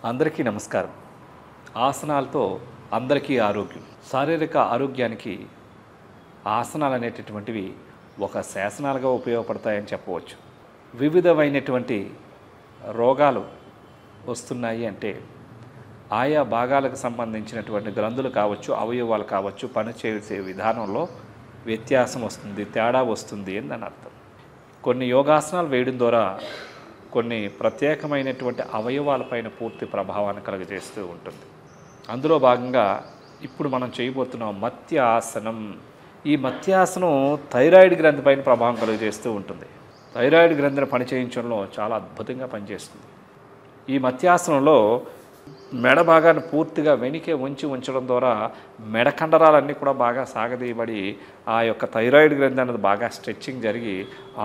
అందరికీ నమస్కారం. ఆసనాలతో అందరికీ ఆరోగ్యం. శారీరక ఆరోగ్యానికి ఆసనాలు అనేటటువంటివి ఒక శాసనాలుగా ఉపయోగపడతాయని చెప్పవచ్చు. వివిధమైనటువంటి రోగాలు వస్తున్నాయి అంటే ఆయా భాగాలకు సంబంధించినటువంటి గ్రంథులు కావచ్చు, అవయవాలు కావచ్చు, పనిచేసే విధానంలో వ్యత్యాసం వస్తుంది, తేడా వస్తుంది అని దాని అర్థం. కొన్ని యోగాసనాలు వేయడం ద్వారా కొన్ని ప్రత్యేకమైనటువంటి అవయవాలపైన పూర్తి ప్రభావాన్ని కలుగజేస్తూ ఉంటుంది. అందులో భాగంగా ఇప్పుడు మనం చేయబోతున్న మత్స్యాసనం. ఈ మత్స్యాసనం థైరాయిడ్ గ్రంథి పైన ప్రభావం కలుగజేస్తూ ఉంటుంది. థైరాయిడ్ గ్రంథిని పనిచేయించడంలో చాలా అద్భుతంగా పనిచేస్తుంది. ఈ మత్స్యాసనంలో మెడ భాగాన్ని పూర్తిగా వెనుకే ఉంచడం ద్వారా మెడ కండరాలన్నీ కూడా బాగా సాగదీయబడి ఆ యొక్క థైరాయిడ్ గ్రంథి అనేది బాగా స్ట్రెచ్చింగ్ జరిగి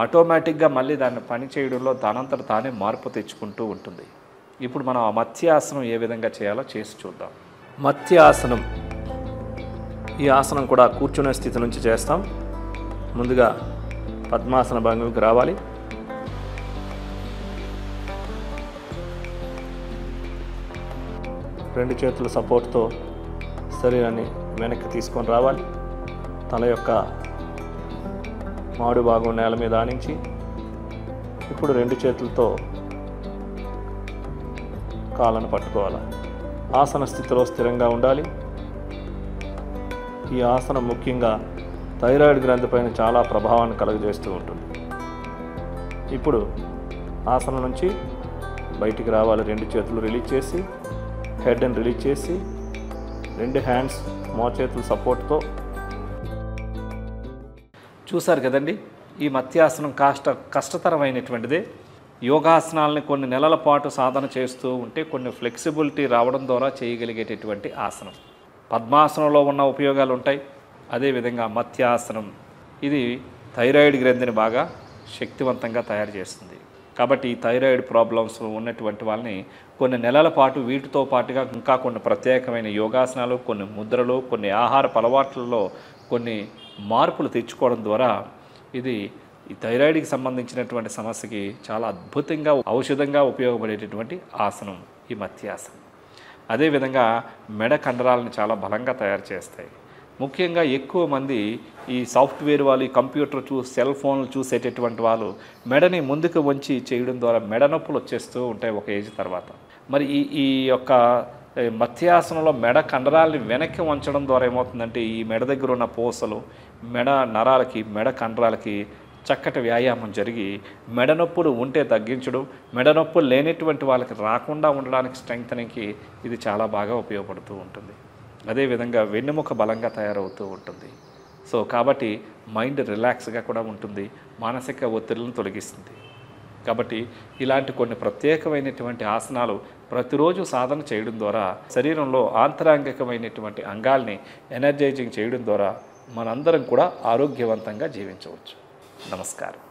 ఆటోమేటిక్గా మళ్ళీ దాన్ని పని చేయడంలో దానంతట తానే మార్పు తెచ్చుకుంటూ ఉంటుంది. ఇప్పుడు మనం ఆ మత్స్యాసనం ఏ విధంగా చేయాలో చేసి చూద్దాం. మత్స్యాసనం. ఈ ఆసనం కూడా కూర్చునే స్థితి నుంచి చేస్తాం. ముందుగా పద్మాసన భంగికి రావాలి. రెండు చేతుల సపోర్ట్తో శరీరాన్ని వెనక్కి తీసుకొని రావాలి. తల యొక్క మాడు భాగం నేల మీద ఆనించి ఇప్పుడు రెండు చేతులతో కాళ్ళను పట్టుకోవాలి. ఆసన స్థితిలో స్థిరంగా ఉండాలి. ఈ ఆసనం ముఖ్యంగా థైరాయిడ్ గ్రంథి పైన చాలా ప్రభావాన్ని కలుగజేస్తూ ఉంటుంది. ఇప్పుడు ఆసనం నుంచి బయటికి రావాలి. రెండు చేతులు రిలీజ్ చేసి హెడ్ని రిలీజ్ చేసి రెండు హ్యాండ్స్ మోచేతుల సపోర్ట్తో చూసారు కదండి. ఈ మత్స్యాసనం కష్టతరమైనటువంటిదే. యోగాసనాలని కొన్ని నెలల పాటు సాధన చేస్తూ ఉంటే కొన్ని ఫ్లెక్సిబిలిటీ రావడం ద్వారా చేయగలిగేటటువంటి ఆసనం. పద్మాసనంలో ఉన్న ఉపయోగాలు ఉంటాయి. అదేవిధంగా మత్స్యాసనం ఇది థైరాయిడ్ గ్రంథిని బాగా శక్తివంతంగా తయారు చేస్తుంది. కాబట్టి ఈ థైరాయిడ్ ప్రాబ్లమ్స్ ఉన్నటువంటి వాళ్ళని కొన్ని నెలల పాటు వీటితో పాటుగా ఇంకా కొన్ని ప్రత్యేకమైన యోగాసనాలు, కొన్ని ముద్రలు, కొన్ని ఆహారపు అలవాట్లలో కొన్ని మార్పులు తెచ్చుకోవడం ద్వారా ఇది ఈ థైరాయిడ్కి సంబంధించినటువంటి సమస్యకి చాలా అద్భుతంగా ఔషధంగా ఉపయోగపడేటటువంటి ఆసనం ఈ మత్స్యాసనం. అదేవిధంగా మెడ కండరాలను చాలా బలంగా తయారు చేస్తాయి. ముఖ్యంగా ఎక్కువ మంది ఈ సాఫ్ట్వేర్ వాళ్ళు, ఈ కంప్యూటర్ సెల్ ఫోన్లు చూసేటటువంటి వాళ్ళు మెడని ముందుకు వంచి చేయడం ద్వారా మెడ నొప్పులు వచ్చేస్తూ ఉంటాయి ఒక ఏజ్ తర్వాత. మరి ఈ యొక్క మత్స్యాసనంలో మెడ కండరాలని వెనక్కి వంచడం ద్వారా ఏమవుతుందంటే ఈ మెడ దగ్గర ఉన్న పూసలు, మెడ నరాలకి, మెడ కండరాలకి చక్కటి వ్యాయామం జరిగి మెడ నొప్పులు ఉంటే తగ్గించడం, మెడ నొప్పులు లేనటువంటి వాళ్ళకి రాకుండా ఉండడానికి స్ట్రెంగ్తనింగ్కి ఇది చాలా బాగా ఉపయోగపడుతూ ఉంటుంది. అదేవిధంగా వెన్నెముక బలంగా తయారవుతూ ఉంటుంది. సో కాబట్టి మైండ్ రిలాక్స్గా కూడా ఉంటుంది, మానసిక ఒత్తిడిలను తొలగిస్తుంది. కాబట్టి ఇలాంటి కొన్ని ప్రత్యేకమైనటువంటి ఆసనాలు ప్రతిరోజు సాధన చేయడం ద్వారా శరీరంలో ఆంతరంగికమైనటువంటి అంగాల్ని ఎనర్జైజింగ్ చేయడం ద్వారా మనందరం కూడా ఆరోగ్యవంతంగా జీవించవచ్చు. నమస్కారం.